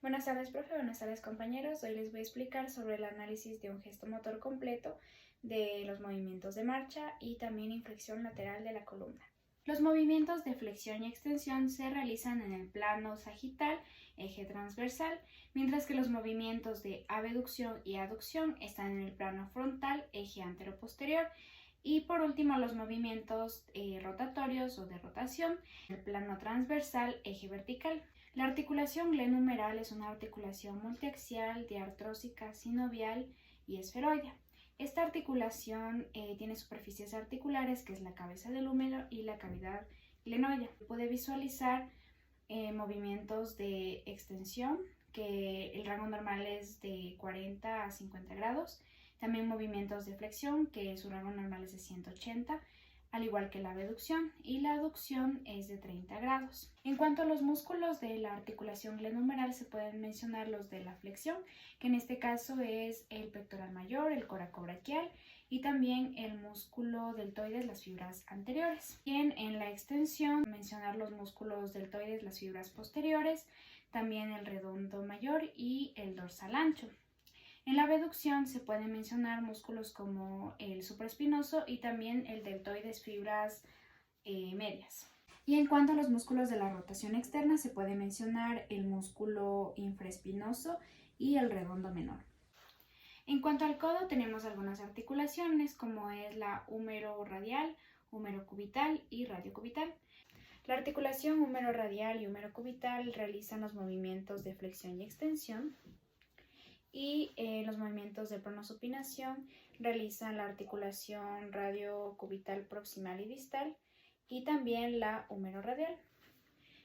Buenas tardes, profe. Buenas tardes, compañeros. Hoy les voy a explicar sobre el análisis de un gesto motor completo de los movimientos de marcha y también inflexión lateral de la columna. Los movimientos de flexión y extensión se realizan en el plano sagital, eje transversal, mientras que los movimientos de abducción y aducción están en el plano frontal, eje antero-posterior. Y por último, los movimientos rotatorios o de rotación, el plano transversal, eje vertical. La articulación glenumeral es una articulación multiaxial, diartrósica, sinovial y esferoidea. Esta articulación tiene superficies articulares, que es la cabeza del húmero y la cavidad glenoidea. Puede visualizar movimientos de extensión, que el rango normal es de 40 a 50 grados. También movimientos de flexión, que su rango normal es de 180, al igual que la abducción, y la aducción es de 30 grados. En cuanto a los músculos de la articulación glenumeral, se pueden mencionar los de la flexión, que en este caso es el pectoral mayor, el coracobraquial, y también el músculo deltoides, las fibras anteriores. Bien, en la extensión, mencionar los músculos deltoides, las fibras posteriores, también el redondo mayor y el dorsal ancho. En la abducción se pueden mencionar músculos como el supraespinoso y también el deltoides, fibras medias. Y en cuanto a los músculos de la rotación externa, se puede mencionar el músculo infraespinoso y el redondo menor. En cuanto al codo, tenemos algunas articulaciones como es la húmero radial, húmero cubital y radiocubital. La articulación húmero radial y húmero cubital realizan los movimientos de flexión y extensión. Y los movimientos de pronosupinación realizan la articulación radiocubital proximal y distal y también la húmero-radial.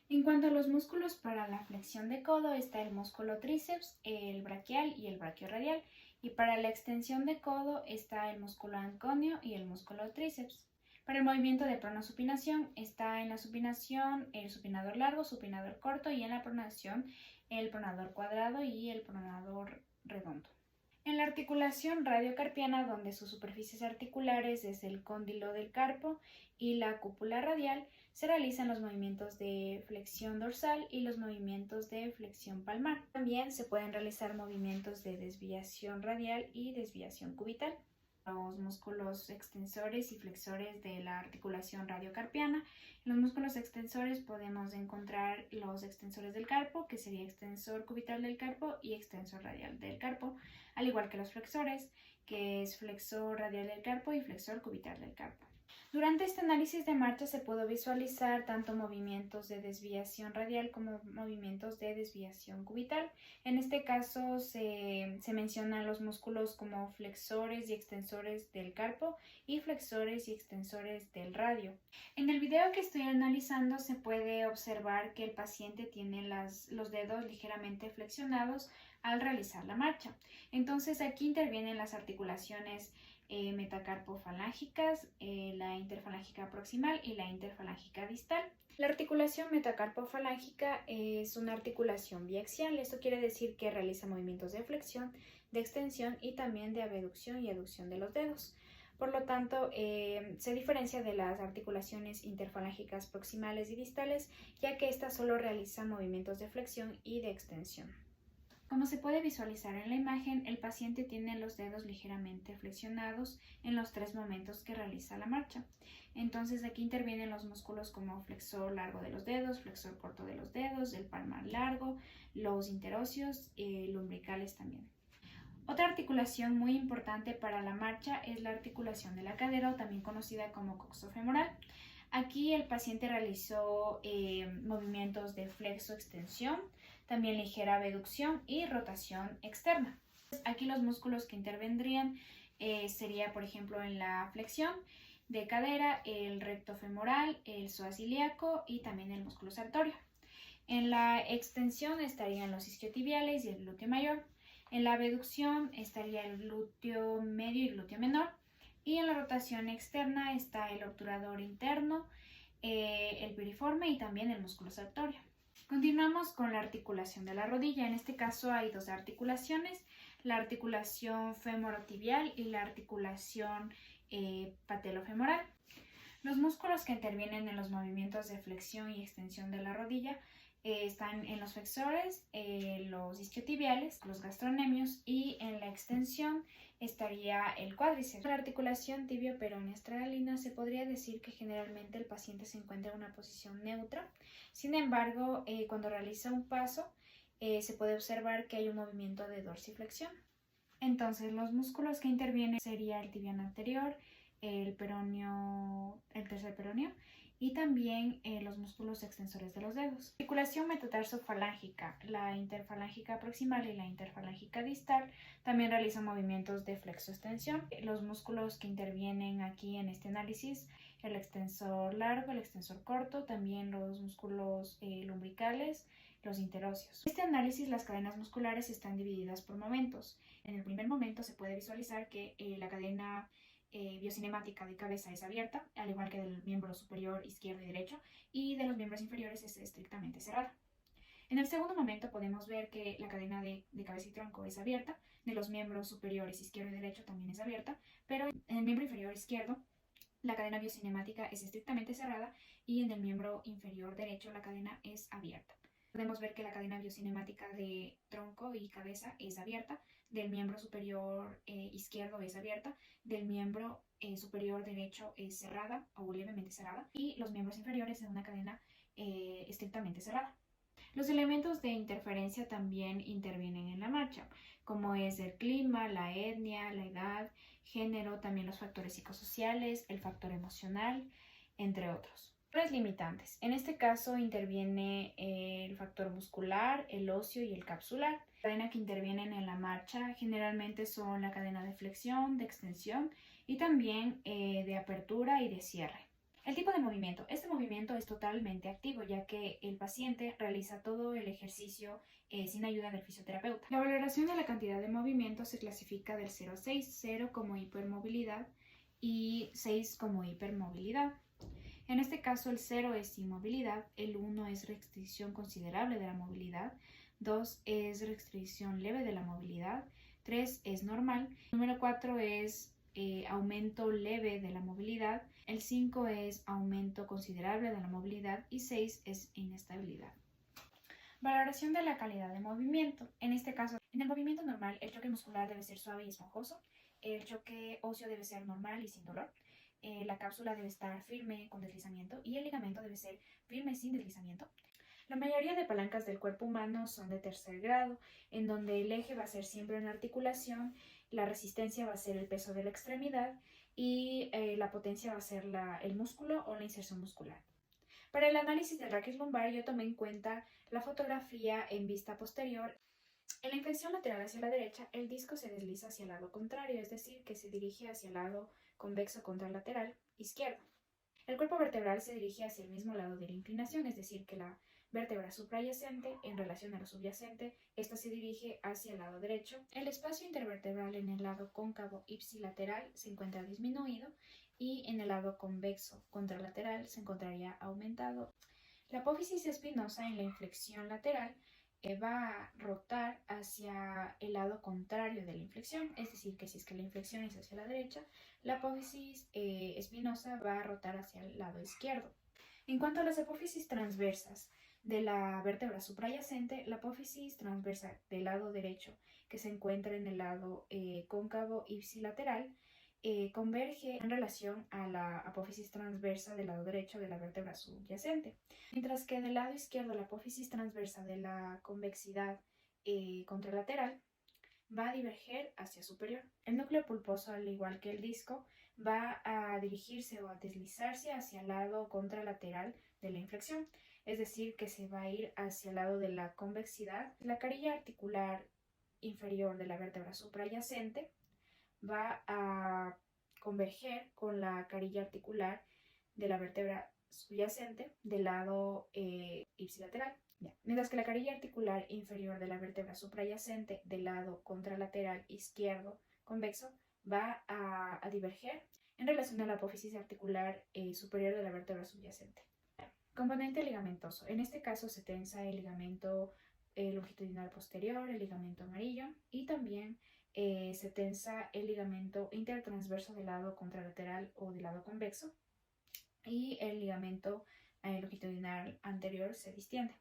En cuanto a los músculos para la flexión de codo, está el músculo tríceps, el braquial y el braquiorradial. Y para la extensión de codo está el músculo anconio y el músculo tríceps. Para el movimiento de pronosupinación está en la supinación el supinador largo, supinador corto, y en la pronación el pronador cuadrado y el pronador redondo. En la articulación radiocarpiana, donde sus superficies articulares es el cóndilo del carpo y la cúpula radial, se realizan los movimientos de flexión dorsal y los movimientos de flexión palmar. También se pueden realizar movimientos de desviación radial y desviación cubital. Los músculos extensores y flexores de la articulación radiocarpiana. En los músculos extensores podemos encontrar los extensores del carpo, que sería extensor cubital del carpo y extensor radial del carpo, al igual que los flexores, que es flexor radial del carpo y flexor cubital del carpo. Durante este análisis de marcha se pudo visualizar tanto movimientos de desviación radial como movimientos de desviación cubital. En este caso se mencionan los músculos como flexores y extensores del carpo y flexores y extensores del radio. En el video que estoy analizando se puede observar que el paciente tiene los dedos ligeramente flexionados al realizar la marcha. Entonces aquí intervienen las articulaciones metacarpofalángicas, la interfalángica proximal y la interfalángica distal. La articulación metacarpofalángica es una articulación biaxial. Esto quiere decir que realiza movimientos de flexión, de extensión y también de abducción y aducción de los dedos. Por lo tanto, se diferencia de las articulaciones interfalángicas proximales y distales, ya que estas solo realizan movimientos de flexión y de extensión. Como se puede visualizar en la imagen, el paciente tiene los dedos ligeramente flexionados en los 3 momentos que realiza la marcha. Entonces aquí intervienen los músculos como flexor largo de los dedos, flexor corto de los dedos, el palmar largo, los interóseos y lumbricales también. Otra articulación muy importante para la marcha es la articulación de la cadera, o también conocida como coxofemoral. Aquí el paciente realizó movimientos de flexo-extensión, también ligera abducción y rotación externa. Aquí los músculos que intervendrían sería, por ejemplo, en la flexión de cadera, el recto femoral, el psoas ilíaco y también el músculo sartorio. En la extensión estarían los isquiotibiales y el glúteo mayor. En la abducción estaría el glúteo medio y glúteo menor. Y en la rotación externa está el obturador interno, el piriforme y también el músculo sartorio. Continuamos con la articulación de la rodilla. En este caso hay 2 articulaciones, la articulación femorotibial y la articulación patelofemoral. Los músculos que intervienen en los movimientos de flexión y extensión de la rodilla están en los flexores, los isquiotibiales, los gastrocnemios, y en la extensión estaría el cuádriceps. La articulación tibio-peronea estralina se podría decir que generalmente el paciente se encuentra en una posición neutra. Sin embargo, cuando realiza un paso, se puede observar que hay un movimiento de dorsiflexión. Entonces, los músculos que intervienen sería el tibial anterior, el peroneo, el tercer peroneo, y también los músculos extensores de los dedos. Articulación metatarso-falángica, la interfalángica proximal y la interfalángica distal también realizan movimientos de flexo-extensión. Los músculos que intervienen aquí en este análisis, el extensor largo, el extensor corto, también los músculos lumbricales, los interóseos. En este análisis, las cadenas musculares están divididas por momentos. En el primer momento se puede visualizar que la cadena biocinemática de cabeza es abierta, al igual que del miembro superior izquierdo y derecho, y de los miembros inferiores es estrictamente cerrada. En el segundo momento podemos ver que la cadena de cabeza y tronco es abierta, de los miembros superiores izquierdo y derecho también es abierta, pero en el miembro inferior izquierdo la cadena biocinemática es estrictamente cerrada y en el miembro inferior derecho la cadena es abierta. Podemos ver que la cadena biocinemática de tronco y cabeza es abierta, del miembro superior izquierdo es abierta, del miembro superior derecho es cerrada o levemente cerrada, y los miembros inferiores es una cadena estrictamente cerrada. Los elementos de interferencia también intervienen en la marcha, como es el clima, la etnia, la edad, género, también los factores psicosociales, el factor emocional, entre otros. Factores limitantes. En este caso interviene el factor muscular, el óseo y el capsular. La cadena que intervienen en la marcha generalmente son la cadena de flexión, de extensión y también de apertura y de cierre. El tipo de movimiento. Este movimiento es totalmente activo, ya que el paciente realiza todo el ejercicio sin ayuda del fisioterapeuta. La valoración de la cantidad de movimiento se clasifica del 0 a 6, 0 como hipermovilidad y 6 como hipermovilidad. En este caso, el 0 es inmovilidad, el 1 es restricción considerable de la movilidad, 2 es restricción leve de la movilidad, 3 es normal, número 4 es aumento leve de la movilidad, el 5 es aumento considerable de la movilidad y 6 es inestabilidad. Valoración de la calidad de movimiento. En este caso, en el movimiento normal, el choque muscular debe ser suave y esponjoso, el choque óseo debe ser normal y sin dolor, la cápsula debe estar firme con deslizamiento y el ligamento debe ser firme sin deslizamiento. La mayoría de palancas del cuerpo humano son de tercer grado, en donde el eje va a ser siempre una articulación, la resistencia va a ser el peso de la extremidad y la potencia va a ser el músculo o la inserción muscular. Para el análisis del raquis lumbar yo tomé en cuenta la fotografía en vista posterior. En la inflexión lateral hacia la derecha, el disco se desliza hacia el lado contrario, es decir, que se dirige hacia el lado convexo contralateral izquierdo. El cuerpo vertebral se dirige hacia el mismo lado de la inclinación, es decir, que la vértebra suprayacente en relación a la subyacente, esta se dirige hacia el lado derecho. El espacio intervertebral en el lado cóncavo ipsilateral se encuentra disminuido y en el lado convexo contralateral se encontraría aumentado. La apófisis espinosa en la inflexión lateral va a rotar hacia el lado contrario de la inflexión, es decir, que si es que la inflexión es hacia la derecha, la apófisis espinosa va a rotar hacia el lado izquierdo. En cuanto a las apófisis transversas de la vértebra suprayacente, la apófisis transversa del lado derecho, que se encuentra en el lado cóncavo ipsilateral, converge en relación a la apófisis transversa del lado derecho de la vértebra subyacente, mientras que del lado izquierdo la apófisis transversa de la convexidad contralateral va a diverger hacia superior. El núcleo pulposo, al igual que el disco, va a dirigirse o a deslizarse hacia el lado contralateral de la inflexión, es decir, que se va a ir hacia el lado de la convexidad. La carilla articular inferior de la vértebra suprayacente va a converger con la carilla articular de la vértebra subyacente del lado ipsilateral. Mientras que la carilla articular inferior de la vértebra suprayacente del lado contralateral izquierdo convexo va a diverger en relación a la apófisis articular superior de la vértebra subyacente. Componente ligamentoso. En este caso se tensa el ligamento longitudinal posterior, el ligamento amarillo, y también se tensa el ligamento intertransverso del lado contralateral o del lado convexo, y el ligamento longitudinal anterior se distiende.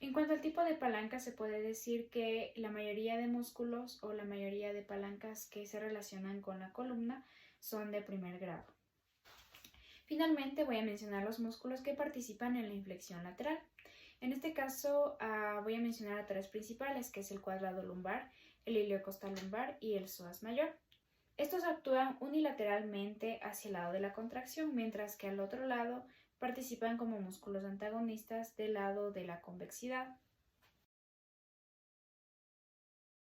En cuanto al tipo de palanca, se puede decir que la mayoría de músculos o la mayoría de palancas que se relacionan con la columna son de primer grado. Finalmente voy a mencionar los músculos que participan en la inflexión lateral. En este caso voy a mencionar a tres principales, que es el cuadrado lumbar, el iliocostal lumbar y el psoas mayor. Estos actúan unilateralmente hacia el lado de la contracción, mientras que al otro lado participan como músculos antagonistas del lado de la convexidad.